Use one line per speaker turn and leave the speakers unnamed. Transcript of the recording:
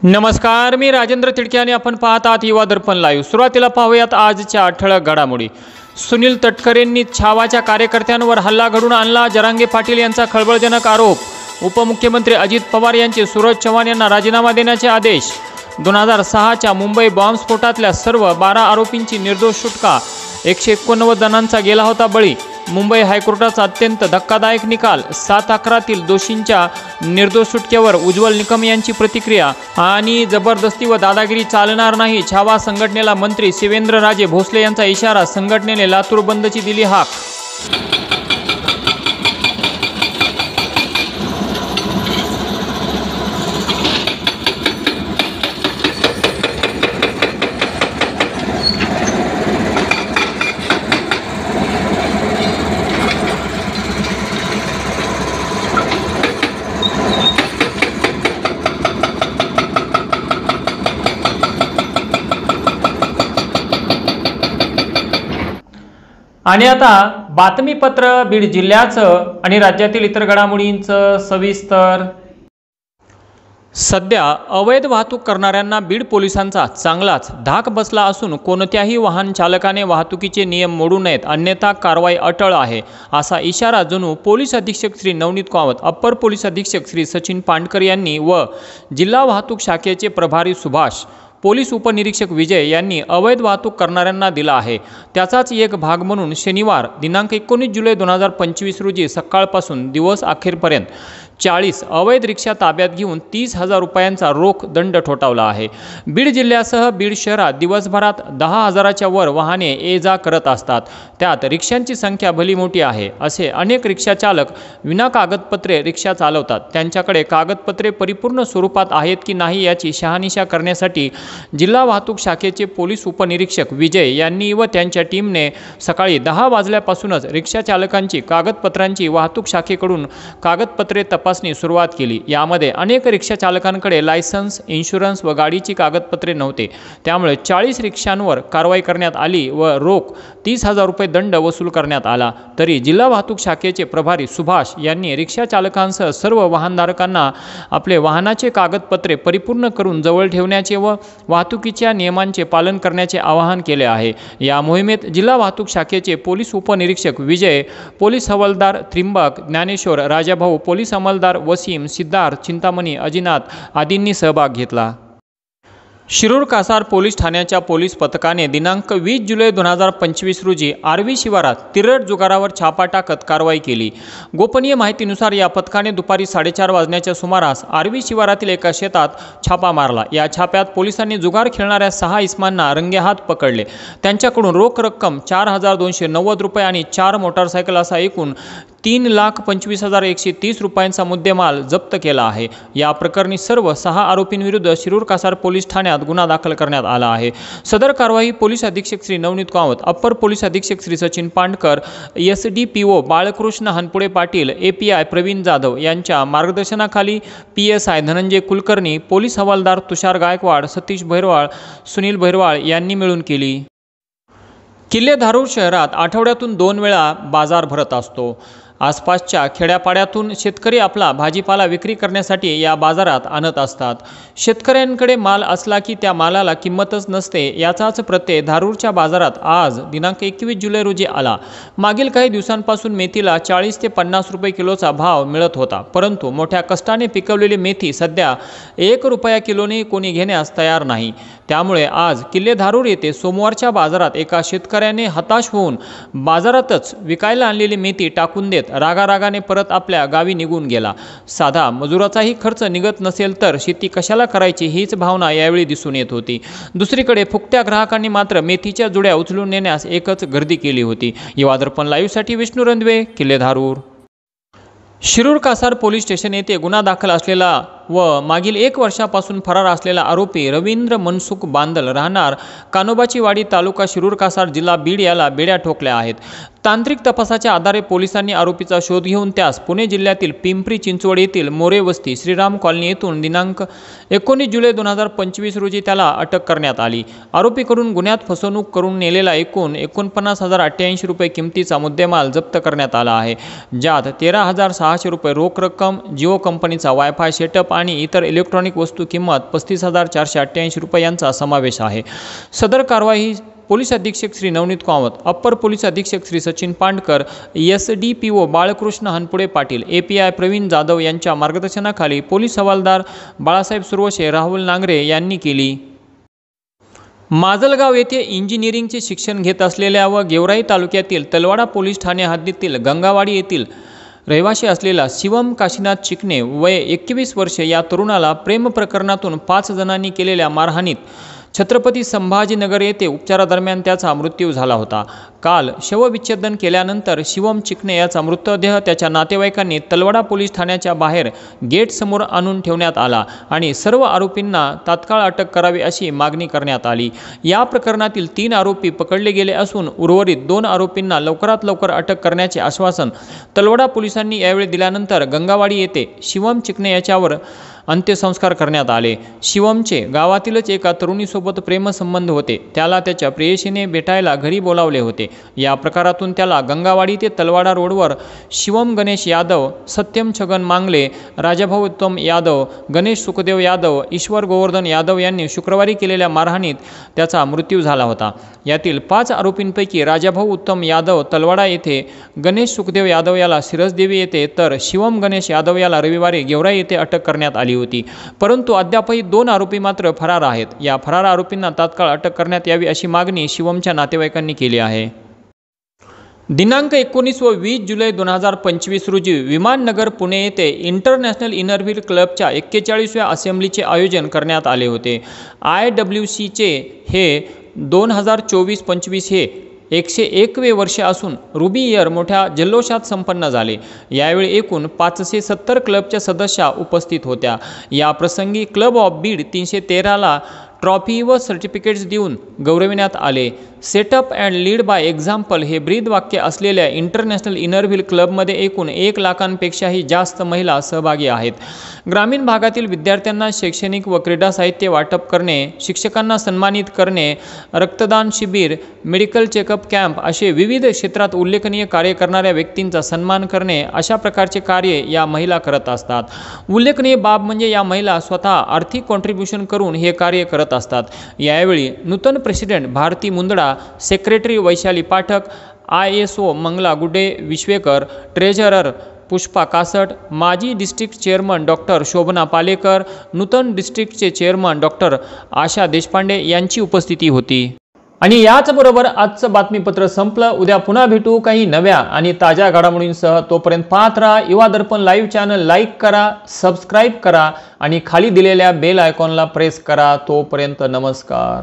नमस्कार, मी राजेंद्र तिडके आणि आपण पाहत आहात युवा दर्पण लाईव्ह। सुरुवातीला पाहूयात आजच्या ठळक घडामोडी। सुनील तटकरेंनी छावाच्या कार्यकर्त्यांवर हल्ला घडवून आणला, जरांगे पाटील यांचा खळबळजनक आरोप। उपमुख्यमंत्री अजित पवार यांचे सूरज चव्हाण यांना राजीनामा देण्याचे आदेश। 2006च्या मुंबई बॉम्बस्फोटातल्या सर्व 12 आरोपींची निर्दोष सुटका, 189 जणांचा गेला होता बळी। मुंबई हायकोर्टाचा अत्यंत धक्कादायक निकाल, 7/11तील दोषींच्या निर्दोष सुटकेवर उज्ज्वल निकम यांची प्रतिक्रिया। आणि जबरदस्ती व दादागिरी चालणार नाही, छावा संघटनेला मंत्री शिवेंद्रराजे भोसले यांचा इशारा, संघटनेने लातूर बंदची दिली हाक। आणि आता बातमीपत्र बीड जिल्ह्याचं आणि राज्यातील इतर घडामोडींचं सविस्तर। सध्या अवैध वाहतूक करणाऱ्यांना बीड पोलिसांचा चांगलाच धाक बसला असून कोणत्याही वाहन चालकाने वाहतुकीचे नियम मोडू नयेत, अन्यथा कारवाई अटळ आहे, असा इशारा जणू पोलीस अधीक्षक श्री नवनीत कावत, अप्पर पोलीस अधीक्षक श्री सचिन पांडकर यांनी व जिल्हा वाहतूक शाखेचे प्रभारी सुभाष, पोलीस उपनिरीक्षक विजय यांनी अवैध वाहतूक करणाऱ्यांना दिला आहे। त्याचाच एक भाग म्हणून शनिवार दिनांक 19 जुलै 2025 रोजी सकाळपासून दिवस अखेरपर्यंत 40 अवैध रिक्षा ताब्यात घेऊन 30,000 रुपयांचा रोख दंड ठोठावला आहे। बीड जिल्ह्यासह बीड शहरात दिवसभरात 10,000च्या वर वाहने ये जा करत असतात, त्यात रिक्षांची संख्या भली मोठी आहे। असे अनेक रिक्षा चालक विना कागदपत्रे रिक्षा चालवतात, त्यांच्याकडे कागदपत्रे परिपूर्ण स्वरूपात आहेत की नाही याची शहानिशा करण्यासाठी जिल्हा वाहतूक शाखेचे पोलीस उपनिरीक्षक विजय यांनी व त्यांच्या टीमने सकाळी 10 वाजल्यापासूनच रिक्षा चालकांची कागदपत्रांची वाहतूक शाखेकडून कागदपत्रे तपासणी सुरुवात केली। यामध्ये अनेक रिक्षा चालकांकडे लायसन्स, इन्शुरन्स व गाडीची कागदपत्रे नव्हते, त्यामुळे 40 रिक्षांवर कारवाई करण्यात आली व रोख 30,000 रुपये दंड वसूल करण्यात आला। तरी जिल्हा वाहतूक शाखेचे प्रभारी सुभाष यांनी रिक्षा चालकांसह सर्व वाहनधारकांना आपले वाहनाचे कागदपत्रे परिपूर्ण करून जवळ ठेवण्याचे व वाहतुकीच्या नियमांचे पालन करण्याचे आवाहन केले आहे। या मोहिमेत जिल्हा वाहतूक शाखेचे पोलीस उपनिरीक्षक विजय, पोलीस हवालदार त्रिंबक, ज्ञानेश्वर, राजाभाऊ, पोलीस अंमलदार वसीम, सिद्धार्थ, चिंतामणी, अजिनाथ आदींनी सहभाग घेतला। शिरूर कासार पोलीस ठाण्याच्या पोलीस पथकाने दिनांक 20 जुलै 2025 रोजी आर्वी शिवारात तिरट जुगारावर छापा टाकत कारवाई केली। गोपनीय माहितीनुसार या पथकाने दुपारी 4:30 वाजण्याच्या सुमारास आर्वी शिवारातील एका शेतात छापा मारला। या छाप्यात पोलिसांनी जुगार खेळणाऱ्या 6 इसमांना रंगेहात पकडले। त्यांच्याकडून रोख रक्कम 4,290 रुपये आणि 4 मोटारसायकल असा एकूण 3,25,130 रुपयांचा मुद्देमाल जप्त केला आहे। या प्रकरणी सर्व 6 आरोपींविरुद्ध शिरूर कासार पोलीस ठाण्यात गुन्हा दाखल करण्यात आला आहे। सदर कारवाई पोलीस अधीक्षक श्री नवनीत कावत, अप्पर पोलीस अधीक्षक श्री सचिन पांडकर, SDPO बाळकृष्ण हनपुडे पाटील, API प्रवीण जाधव यांच्या मार्गदर्शनाखाली PSI धनंजय कुलकर्णी, पोलीस हवालदार तुषार गायकवाड, सतीश भैरवाळ, सुनील भैरवाळ यांनी मिळून केली। किल्ले धारूर शहरात आठवड्यातून 2 वेळा बाजार भरत असतो। आसपासच्या खेड्यापाड्यातून शेतकरी आपला भाजीपाला विक्री करण्यासाठी या बाजारात आणत असतात। शेतकऱ्यांकडे माल असला की त्या मालाला किंमतच नसते, याचाच प्रत्यय धारूरच्या बाजारात आज दिनांक 21 जुलै रोजी आला। मागील काही दिवसांपासून मेथीला 40 ते 50 रुपये किलोचा भाव मिळत होता, परंतु मोठ्या कष्टाने पिकवलेली मेथी सध्या 1 रुपया किलोने कोणी घेण्यास तयार नाही। त्यामुळे आज किल्ले धारूर येथे सोमवारच्या बाजारात एका शेतकऱ्याने हताश होऊन बाजारातच विकायला आणलेली मेथी टाकून देत रागारागाने परत आपल्या गावी निघून गेला। साधा मजुराचाही खर्च निघत नसेल तर शेती कशाला करायची हीच भावना यावेळी दिसून येत होती। दुसरीकडे फुकट्या ग्राहकांनी मात्र मेथीच्या जुड्या उचलून नेण्यास एकच गर्दी केली होती। युवा दर्पण लाईव्हसाठी विष्णू रंधवे, किल्ले धारूर। शिरूर कासार पोलीस स्टेशन येथे गुन्हा दाखल असलेला व मागील 1 वर्षापासून फरार असलेला आरोपी रवींद्र मनसुख बांदल राहणार कानोबाची वाडी, तालुका शिरूर कासार, जिल्हा बीड याला बेड्या ठोकल्या आहेत। तांत्रिक तपासाच्या आधारे पोलिसांनी आरोपीचा शोध घेऊन त्यास पुणे जिल्ह्यातील पिंपरी चिंचवड येथील मोरे वस्ती श्रीराम कॉलनी येथून दिनांक 19 जुलै 2025 रोजी त्याला अटक करण्यात आली। आरोपीकडून गुन्ह्यात फसवणूक करून नेलेला एकूण 49,088 रुपये किमतीचा मुद्देमाल जप्त करण्यात आला आहे, ज्यात 13,600 रुपये रोख रक्कम, जिओ कंपनीचा वायफाय सेटअप आणि इतर इलेक्ट्रॉनिक वस्तू किंमत 35,488 रुपये यांचा समावेश आहे। सदर कारवाई पोलीस अधीक्षक श्री नवनीत कामत, अप्पर पोलीस अधीक्षक श्री सचिन पांडकर, SDPO बाळकृष्ण हनपुडे पाटील, API प्रवीण जाधव यांच्या मार्गदर्शनाखाली पोलीस हवालदार बाळासाहेब सुरवशे, राहुल नांगरे यांनी केली। माजलगाव येथे इंजिनिअरिंगचे शिक्षण घेत असलेल्या व गेवराई तालुक्यातील तलवाडा पोलीस ठाणे हद्दीतील गंगावाडी येथील रहिवासी असलेला शिवम काशीनाथ चिकणे वय 21 वर्षे या तरुणाला प्रेम प्रकरणातून 5 जणांनी केलेल्या मारहाणीत छत्रपती संभाजीनगर येथे उपचारादरम्यान त्याचा मृत्यू झाला होता। काल शवविच्छेदन केल्यानंतर शिवम चिकणे याचा मृतदेह त्याच्या नातेवाईकांनी तलवाडा पोलीस ठाण्याच्या बाहेर गेट समोर आणून ठेवण्यात आला आणि सर्व आरोपींना तात्काळ अटक करावी अशी मागणी करण्यात आली। या प्रकरणातील 3 आरोपी पकडले गेले असून उर्वरित 2 आरोपींना लवकरात लवकर अटक करण्याचे आश्वासन तलवाडा पोलिसांनी यावेळी दिल्यानंतर गंगावाडी येथे शिवम चिकणे याच्यावर अंत्यसंस्कार करण्यात आले। शिवमचे गावातीलच एका तरुणीसोबत प्रेमसंबंध होते। त्याला त्याच्या प्रेयसीने भेटायला घरी बोलावले होते। या प्रकारातून त्याला गंगावाडी ते तलवाडा रोडवर शिवम गणेश यादव, सत्यम छगन मांगले, राजाभाऊ उत्तम यादव, गणेश सुखदेव यादव, ईश्वर गोवर्धन यादव यांनी शुक्रवारी केलेल्या मारहाणीत त्याचा मृत्यू झाला होता। यातील 5 आरोपींपैकी राजाभाऊ उत्तम यादव तलवाडा येथे, गणेश सुखदेव यादव याला सिरसदेवी येथे तर शिवम गणेश यादव याला रविवारी गेवराई येथे अटक करण्यात आली होती। परंतु अद्यापही 2 आरोपी मात्र फरार आहेत। या फरार आरोपींना तात्काळ अटक करण्यात यावी अशी मागणी शिवमच्या नातेवाईकांनी केली आहे। दिनांक 19 व 20 जुलै 2025 रोजी विमाननगर पुणे येथे इंटरनॅशनल इनरव्हील क्लबच्या 41व्या असेंब्लीचे आयोजन करण्यात आले होते। IWCचे हे 2024-25 हे 101वे वर्ष असून रुबी इयर मोठ्या जल्लोषात संपन्न झाले। यावेळी एकूण 570 क्लबच्या सदस्या उपस्थित होत्या। या प्रसंगी क्लब ऑफ बीड 313ला ट्रॉफी व सर्टिफिकेट्स देऊन गौरविण्यात आले। Setup and lead by example हे ब्रीदवाक्य असलेल्या इंटरनॅशनल इनरव्हील क्लबमध्ये एकूण 1 लाखांपेक्षाही जास्त महिला सहभागी आहेत। ग्रामीण भागातील विद्यार्थ्यांना शैक्षणिक व क्रीडा साहित्य वाटप करणे, शिक्षकांना सन्मानित करणे, रक्तदान शिबिर, मेडिकल चेकअप कॅम्प असे विविध क्षेत्रात उल्लेखनीय कार्य करणाऱ्या व्यक्तींचा सन्मान करणे अशा प्रकारचे कार्य या महिला करत असतात। उल्लेखनीय बाब म्हणजे या महिला स्वतः आर्थिक कॉन्ट्रीब्युशन करून हे कार्य करत असतात। यावेळी नूतन president Bharati Mundada, secretary Vaishali Pathak, ISO Mangala Gude Vishwekar, treasurer Pushpa Kasat, माजी district chairman doctor Shobhana Palekar, नूतन डिस्ट्रिक्टचे चेअरमन डॉक्टर आशा देशपांडे यांची उपस्थिती होती। आणि याचबरोबर आजचं बातमीपत्र संपलं। उद्या पुन्हा भेटू काही नव्या आणि ताज्या घडामोडींसह। तोपर्यंत पाहत राहा युवा दर्पण लाईव्ह चॅनल, लाईक करा, सबस्क्राईब करा आणि खाली दिलेल्या बेल आयकॉनला प्रेस करा। तोपर्यंत नमस्कार।